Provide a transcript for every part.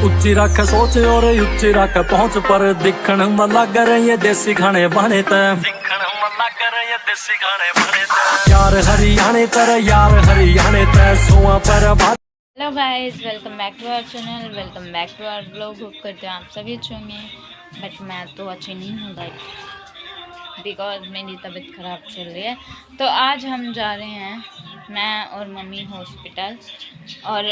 ਉੱਚੀ ਰੱਖ ਸੋਚ ਔਰ ਉੱਚੀ ਰੱਖ ਪਹੁੰਚ ਪਰ ਦੇਖਣ ਮ ਲੱਗ ਰਹੇ ਦੇਸੀ ਖਾਣੇ ਬਣੇ ਤੈ ਦੇਖਣ ਮ ਲੱਗ ਰਹੇ ਦੇਸੀ ਖਾਣੇ ਬਣੇ ਤੈ यार हरियाणे तर यार हरियाणे तै सोआ पर hello guys, welcome back to our channel, welcome back to our blog. Hope करते हैं आप सभी अच्छे होंगे, बट मैं तो अच्छी नहीं हूँ गाइस, बिकॉज मेरी तबीयत ख़राब चल रही है। तो आज हम जा रहे हैं, मैं और मम्मी हॉस्पिटल, और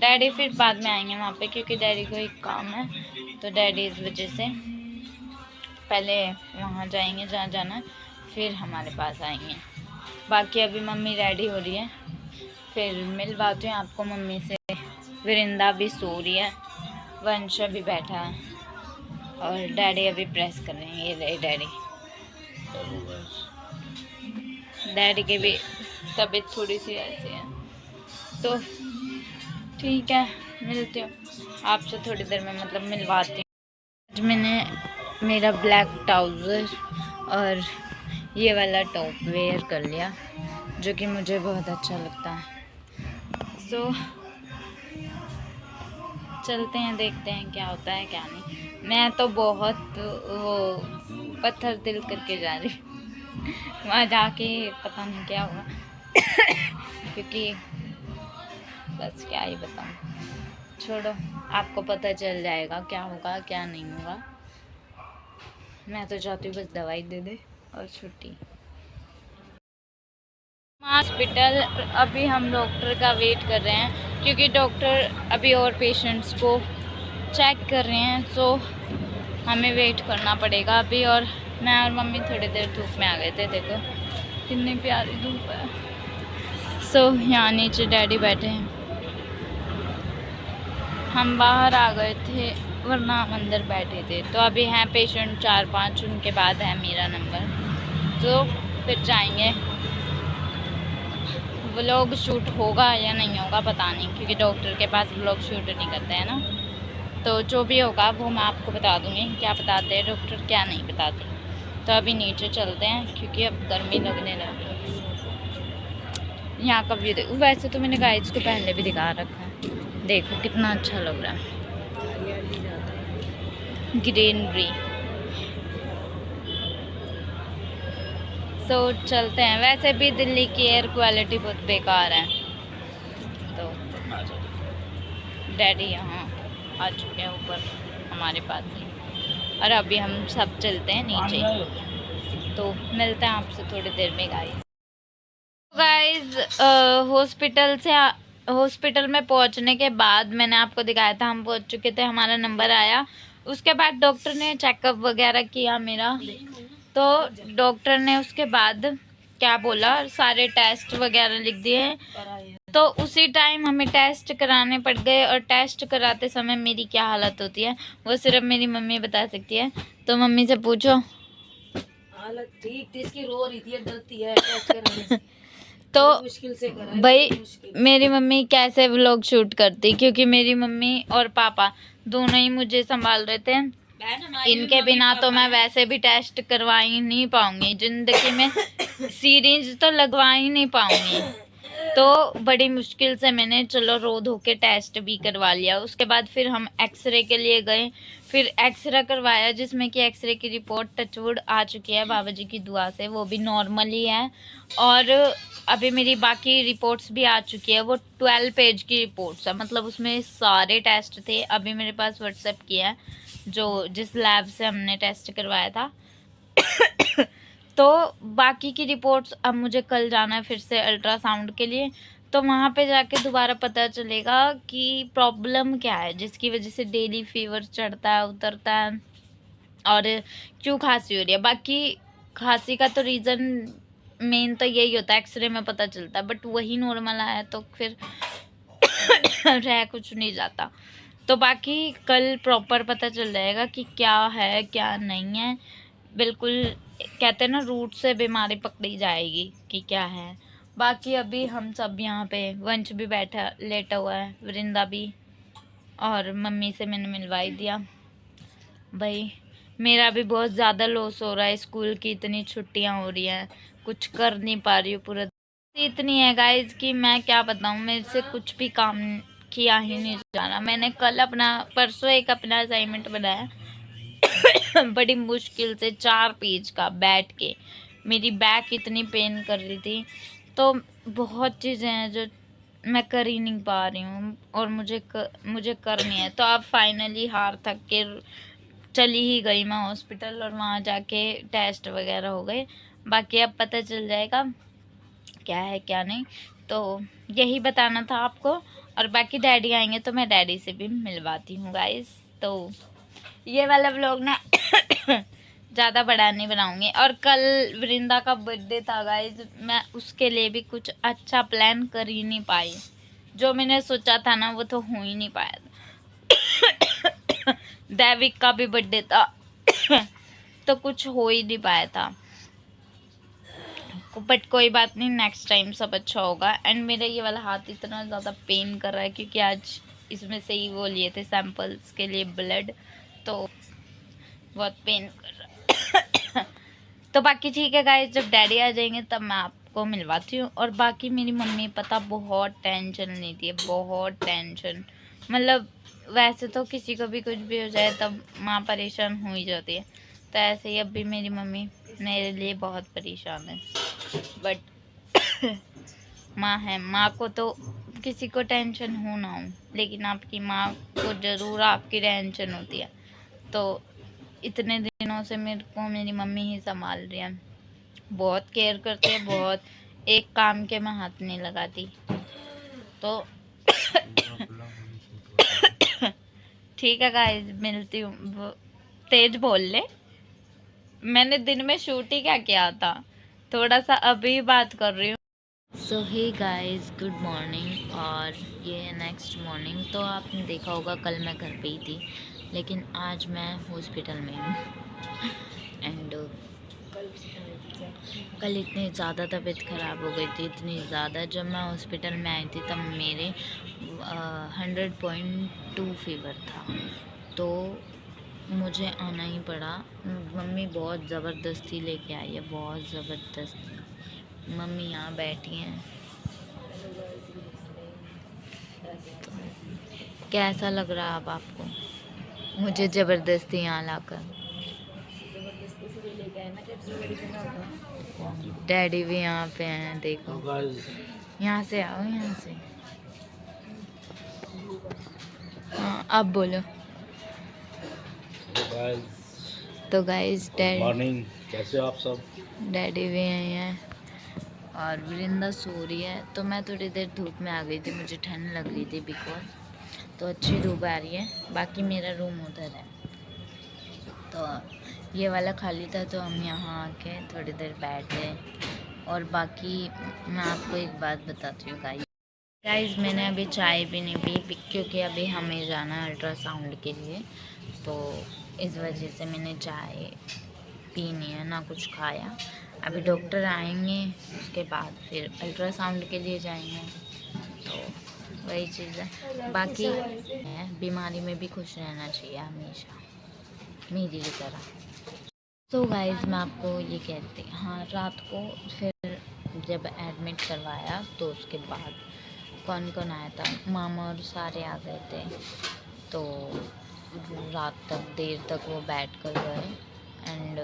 डैडी फिर बाद में आएंगे वहाँ पे, क्योंकि डैडी को एक काम है। तो डैडी इस वजह से पहले वहाँ जाएंगे जहाँ जाना है, फिर हमारे पास आएंगे। बाकी अभी मम्मी रेडी हो रही है, फिर मिलवाती हूँ आपको मम्मी से। वरिंदा भी सो रही है, वंश भी बैठा है, और डैडी अभी प्रेस कर रहे हैं। ये रहे डैडी। डैडी की भी तबीयत थोड़ी सी ऐसी है, तो ठीक है, मिलती हूँ आपसे थोड़ी देर में, मतलब मिलवाती हूँ। आज मैंने मेरा ब्लैक ट्राउज़र और ये वाला टॉप वेयर कर लिया, जो कि मुझे बहुत अच्छा लगता है। तो चलते हैं, देखते हैं क्या होता है क्या नहीं। मैं तो बहुत वो पत्थर दिल करके जा रही वहाँ जाके पता नहीं क्या होगा क्योंकि बस क्या ही बताऊँ, छोड़ो, आपको पता चल जाएगा क्या होगा क्या नहीं होगा। मैं तो चाहती हूँ बस दवाई दे दे और छुट्टी। हॉस्पिटल अभी हम डॉक्टर का वेट कर रहे हैं, क्योंकि डॉक्टर अभी और पेशेंट्स को चेक कर रहे हैं, सो हमें वेट करना पड़ेगा अभी। और मैं और मम्मी थोड़ी देर धूप में आ गए थे, देखो कितनी प्यारी धूप है। सो यहाँ नीचे डैडी बैठे हैं, हम बाहर आ गए थे, वरना हम अंदर बैठे थे। तो अभी हैं पेशेंट 4-5, उनके बाद है मेरा नंबर, तो फिर जाएंगे। व्लॉग शूट होगा या नहीं होगा पता नहीं, क्योंकि डॉक्टर के पास व्लॉग शूट नहीं करते हैं ना। तो जो भी होगा वो मैं आपको बता दूँगी, क्या बताते हैं डॉक्टर क्या नहीं बताते। तो अभी नीचे चलते हैं, क्योंकि अब गर्मी लगने लगी है। यहाँ का व्यू देखो, वैसे तो मैंने गाइस को पहले भी दिखा रखा है, देखो कितना अच्छा लग रहा है, ग्रीनरी। तो चलते हैं। वैसे भी दिल्ली की एयर क्वालिटी बहुत बेकार है। तो डैडी यहाँ आ चुके हैं ऊपर हमारे पास ही, और अभी हम सब चलते हैं नीचे। तो मिलते हैं आपसे थोड़ी देर में गाइस। हॉस्पिटल में पहुँचने के बाद मैंने आपको दिखाया था, हम पहुँच चुके थे, हमारा नंबर आया। उसके बाद डॉक्टर ने चेकअप वगैरह किया मेरा, तो डॉक्टर ने उसके बाद क्या बोला, सारे टेस्ट वगैरह लिख दिए। तो उसी टाइम हमें टेस्ट कराने पड़ गए, और टेस्ट कराते समय मेरी क्या हालत होती है वो सिर्फ मेरी मम्मी बता सकती है। तो मम्मी से पूछो। हालत ठीक थी, इसकी रो रही थी, डरती है टेस्ट कराने से। तो मुश्किल से करा भाई मेरी मम्मी कैसे व्लॉग शूट करती, क्योंकि मेरी मम्मी और पापा दोनों ही मुझे संभाल रहे थे। इनके बिना तो मैं वैसे भी टेस्ट करवा ही नहीं पाऊंगी जिंदगी में, सीरीज तो लगवा ही नहीं पाऊंगी। तो बड़ी मुश्किल से मैंने चलो रो धो के टेस्ट भी करवा लिया। उसके बाद फिर हम एक्सरे के लिए गए, फिर एक्सरे करवाया, जिसमें कि एक्सरे की रिपोर्ट टचवुड आ चुकी है बाबा जी की दुआ से, वो भी नॉर्मल ही है। और अभी मेरी बाकी रिपोर्ट्स भी आ चुकी है, वो 12 पेज की रिपोर्ट्स है, मतलब उसमें सारे टेस्ट थे। अभी मेरे पास व्हाट्सएप किया है, जो जिस लैब से हमने टेस्ट करवाया था। तो बाकी की रिपोर्ट्स अब मुझे कल जाना है फिर से अल्ट्रासाउंड के लिए, तो वहाँ पे जाके दोबारा पता चलेगा कि प्रॉब्लम क्या है, जिसकी वजह से डेली फीवर चढ़ता है उतरता है, और क्यों खांसी हो रही है। बाकी खांसी का तो रीज़न मेन तो यही होता है, एक्सरे में पता चलता है, बट वही नॉर्मल आया तो फिर रह कुछ नहीं जाता। तो बाकी कल प्रॉपर पता चल जाएगा कि क्या है क्या नहीं है। बिल्कुल कहते हैं ना, रूट से बीमारी पकड़ी जाएगी कि क्या है। बाकी अभी हम सब यहाँ पे, वंश भी बैठा लेटा हुआ है, वरिंदा भी, और मम्मी से मैंने मिलवाई दिया। भाई मेरा भी बहुत ज़्यादा लॉस हो रहा है, स्कूल की इतनी छुट्टियाँ हो रही हैं, कुछ कर नहीं पा रही हूँ पूरा। इतनी है गाइज कि मैं क्या बताऊँ, मेरे से कुछ भी काम किया ही नहीं जा रहा। मैंने कल परसों एक अपना असाइनमेंट बनाया बड़ी मुश्किल से 4 पेज का बैठ के। मेरी बैक इतनी पेन कर रही थी। तो बहुत चीज़ें हैं जो मैं कर ही नहीं पा रही हूँ और मुझे करनी है। तो अब फाइनली हार थक के चली ही गई मैं हॉस्पिटल और वहाँ जाके टेस्ट वगैरह हो गए। बाकी अब पता चल जाएगा क्या है क्या नहीं। तो यही बताना था आपको। और बाकी डैडी आएंगे तो मैं डैडी से भी मिलवाती हूँ गाइस। तो ये वाला व्लॉग ना ज़्यादा बड़ा नहीं बनाऊंगी। और कल वृंदा का बर्थडे था गाइस, मैं उसके लिए भी कुछ अच्छा प्लान कर ही नहीं पाई। जो मैंने सोचा था ना वो तो हो ही नहीं पाया। दैविक का भी बर्थडे था तो कुछ हो ही नहीं पाया था। बट कोई बात नहीं, नेक्स्ट टाइम सब अच्छा होगा। एंड मेरा ये वाला हाथ इतना ज़्यादा पेन कर रहा है क्योंकि आज इसमें से ही वो लिए थे सैंपल्स के लिए ब्लड, तो बहुत पेन कर रहा है। तो बाकी ठीक है गाइस, जब डैडी आ जाएंगे तब मैं आपको मिलवाती हूँ। और बाकी मेरी मम्मी पता बहुत टेंशन लेती है, बहुत टेंशन। मतलब वैसे तो किसी को भी कुछ भी हो जाए तब माँ परेशान हो ही जाती है, तो ऐसे ही अब भी मेरी मम्मी मेरे लिए बहुत परेशान है। बट माँ है, माँ को तो किसी को टेंशन हो ना हो, लेकिन आपकी माँ को ज़रूर आपकी टेंशन होती है। तो इतने दिनों से मेरे को मेरी मम्मी ही संभाल रही है, बहुत केयर करती है, बहुत। एक काम के मैं हाथ नहीं लगाती। तो ठीक है गाइस, मिलती हूँ। तेज बोल ले, मैंने दिन में शूट ही क्या किया था, थोड़ा सा अभी बात कर रही हूँ। सो हे गाइस, गुड मॉर्निंग। और ये है नेक्स्ट मॉर्निंग। तो आपने देखा होगा कल मैं घर पे ही थी, लेकिन आज मैं हॉस्पिटल में हूँ। एंड कल इतनी ज़्यादा तबीयत ख़राब हो गई थी, इतनी ज़्यादा। जब मैं हॉस्पिटल में आई थी तब मेरे 100.2 फीवर था, तो मुझे आना ही पड़ा। मम्मी बहुत ज़बरदस्ती लेके आई है, बहुत ज़बरदस्ती। मम्मी यहाँ बैठी हैं। तो कैसा लग रहा अब आपको मुझे ज़बरदस्ती यहाँ लाकर? डैडी भी यहाँ पे हैं, देखो। यहाँ से आओ, यहाँ से। हाँ, अब बोलो। तो गाइस डैडी, मॉर्निंग, कैसे हो आप सब? डैडी भी यहीं हैं और वृंदा सो रही है। तो मैं थोड़ी देर धूप में आ गई थी, मुझे ठंड लग रही थी बिकॉज। तो अच्छी धूप आ रही है। बाकी मेरा रूम उधर है, तो ये वाला खाली था, तो हम यहाँ आके थोड़ी देर बैठे। और बाकी मैं आपको एक बात बताती हूँ गाइस, मैंने अभी चाय भी नहीं पी क्योंकि अभी हमें जाना है अल्ट्रासाउंड के लिए। तो इस वजह से मैंने चाय पी नहीं है, ना कुछ खाया। अभी डॉक्टर आएंगे, उसके बाद फिर अल्ट्रासाउंड के लिए जाएंगे। तो वही चीज़ है। बाकी बीमारी में भी खुश रहना चाहिए हमेशा, मेरी की तरह। तो गाइस मैं आपको ये कहती, हाँ, रात को फिर जब एडमिट करवाया तो उसके बाद कौन कौन आया था, मामा और सारे आ गए थे। तो रात तक देर तक वो बैठ कर गए। एंड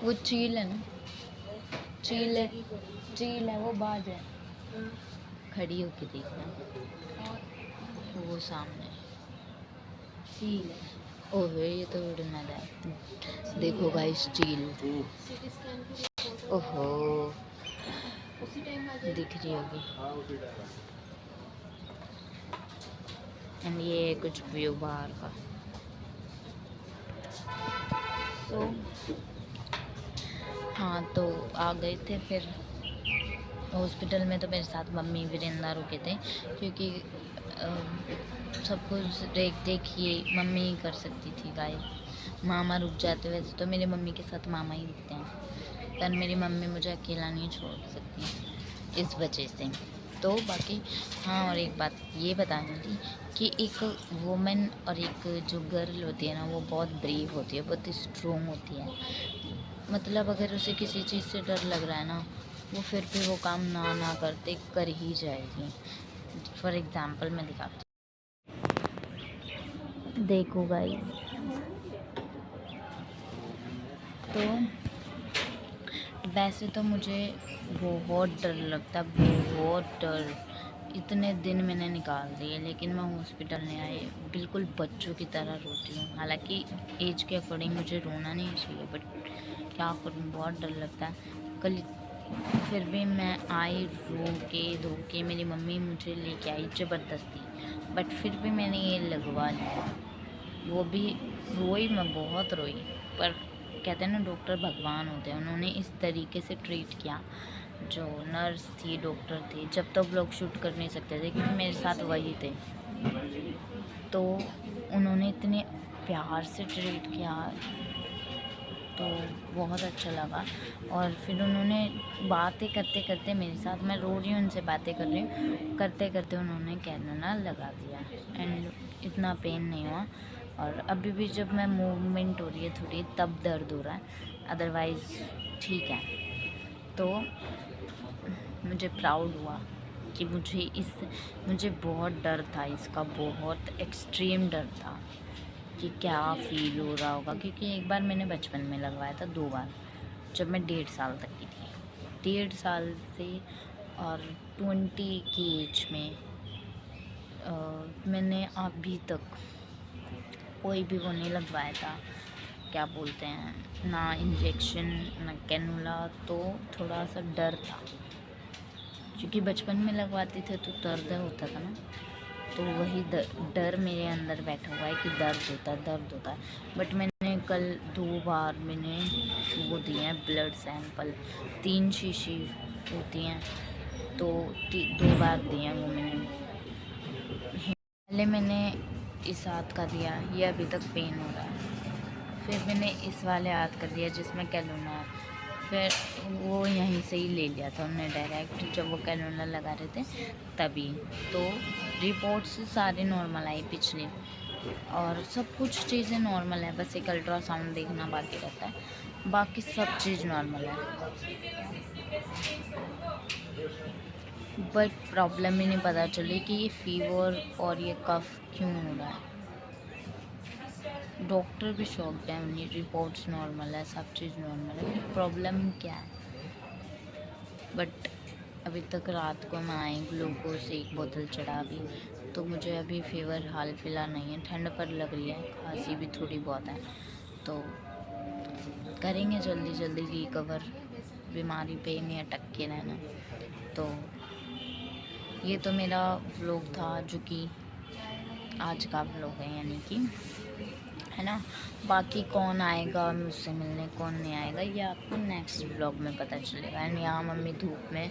वो चील है ना, चील है वो बाज है, खड़ी होके देखना, वो सामने चील है। ओहे, ये तो उड़ना है। देखो गाइस, चील। ओहो, दिख रही होगी। एंड ये कुछ व्यू बाहर का। तो हाँ, तो आ गए थे फिर हॉस्पिटल में। तो मेरे साथ मम्मी वृंदा रुके थे क्योंकि सब कुछ देख ये मम्मी ही कर सकती थी गाइस। मामा रुक जाते, वैसे तो मेरी मम्मी के साथ मामा ही रुकते हैं, पर मेरी मम्मी मुझे अकेला नहीं छोड़ सकती, इस वजह से। तो बाकी हाँ, और एक बात ये बतानी थी कि एक वुमेन और एक जो गर्ल होती है ना, वो बहुत ब्रेव होती है, बहुत स्ट्रोंग होती है। मतलब अगर उसे किसी चीज़ से डर लग रहा है ना, वो फिर भी वो काम ना करते कर ही जाएगी। फॉर एग्जांपल मैं दिखाती हूँ, देखो गाइस। तो वैसे तो मुझे बहुत डर लगता, बहुत डर। इतने दिन मैंने निकाल दिए, लेकिन मैं हॉस्पिटल नहीं आई, बिल्कुल बच्चों की तरह रोती हूँ। हालांकि एज के अकॉर्डिंग मुझे रोना नहीं चाहिए, बट क्या करूँ, बहुत डर लगता है। कल फिर भी मैं आई, रो के धो के मेरी मम्मी मुझे लेके आई ज़बरदस्ती, बट फिर भी मैंने ये लगवा लिया। वो भी रोई, मैं बहुत रोई, पर कहते हैं ना डॉक्टर भगवान होते हैं, उन्होंने इस तरीके से ट्रीट किया। जो नर्स थी, डॉक्टर थे, जब तक व्लॉग शूट कर नहीं सकते थे क्योंकि मेरे साथ वही थे, तो उन्होंने इतने प्यार से ट्रीट किया, तो बहुत अच्छा लगा। और फिर उन्होंने बातें करते करते मेरे साथ, मैं रो रही हूँ, उनसे बातें कर रही हूँ, करते करते उन्होंने कैनोला लगा दिया एंड इतना पेन नहीं हुआ। और अभी भी जब मैं मूवमेंट हो रही है थोड़ी, तब दर्द हो रहा है, अदरवाइज़ ठीक है। तो मुझे प्राउड हुआ कि मुझे बहुत डर था इसका, बहुत एक्सट्रीम डर था कि क्या फ़ील हो रहा होगा। क्योंकि एक बार मैंने बचपन में लगवाया था, 2 बार, जब मैं 1.5 साल तक की थी, 1.5 साल से और 20 की एज में। मैंने अभी तक कोई भी वो नहीं लगवाया था, क्या बोलते हैं, ना इंजेक्शन ना कैनुला, तो थोड़ा सा डर था क्योंकि बचपन में लगवाते थे तो दर्द होता था ना, तो वही डर मेरे अंदर बैठा हुआ है कि दर्द होता है। बट मैंने कल 2 बार मैंने वो दिए हैं ब्लड सैंपल, 3 शीशी होती हैं, तो 2 बार दिए हैं वो मैंने। पहले मैंने इस हाथ का दिया, ये अभी तक पेन हो रहा है, फिर मैंने इस वाले हाथ का दिया जिसमें कैलूना है, फिर वो यहीं से ही ले लिया था उन्होंने डायरेक्ट, जब वो कैलूना लगा रहे थे तभी। तो रिपोर्ट्स सारी नॉर्मल आई पिछली, और सब कुछ चीज़ें नॉर्मल है, बस एक अल्ट्रासाउंड देखना बाकी रहता है, बाकी सब चीज़ नॉर्मल है। बट प्रॉब्लम ही नहीं पता चली कि ये फीवर और ये कफ क्यों हो रहा है। डॉक्टर भी शॉक्ड है, उनकी रिपोर्ट्स नॉर्मल है, सब चीज़ नॉर्मल है, प्रॉब्लम क्या है। बट अभी तक रात को मैं आई, ग्लूकोज 1 बोतल चढ़ा भी, तो मुझे अभी फीवर हाल फिलहाल नहीं है, ठंड पर लग रही है, खांसी भी थोड़ी बहुत है, तो करेंगे जल्दी जल्दी रिकवर, बीमारी पे नहीं अटक के रहना। तो ये तो मेरा व्लॉग था, जो कि आज का व्लॉग है, यानी कि है ना। बाकी कौन आएगा मुझसे मिलने, कौन नहीं आएगा, ये आपको नेक्स्ट व्लॉग में पता चलेगा। एंड यहाँ मम्मी धूप में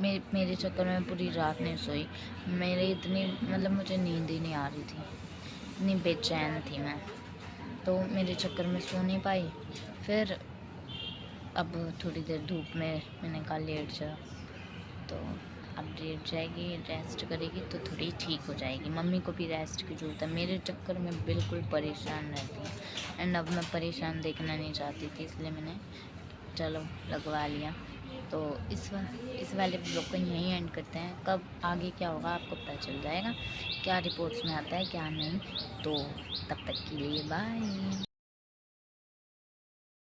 मेरे चक्कर में पूरी रात नहीं सोई, मेरे इतनी मतलब मुझे नींद ही नहीं आ रही थी, इतनी बेचैन थी मैं, तो मेरे चक्कर में सो नहीं पाई। फिर अब थोड़ी देर धूप में मैंने कहा लेट जा, तो अब लेट जाएगी, रेस्ट करेगी तो थोड़ी ठीक हो जाएगी। मम्मी को भी रेस्ट की ज़रूरत है, मेरे चक्कर में बिल्कुल परेशान रहती है, एंड अब मैं परेशान देखना नहीं चाहती थी, इसलिए मैंने चलो लगवा लिया। तो इस वाले ब्लॉग को यहीं एंड करते हैं, कब आगे क्या होगा आपको पता चल जाएगा, क्या रिपोर्ट्स में आता है क्या नहीं। तो तब तक के लिए बाय।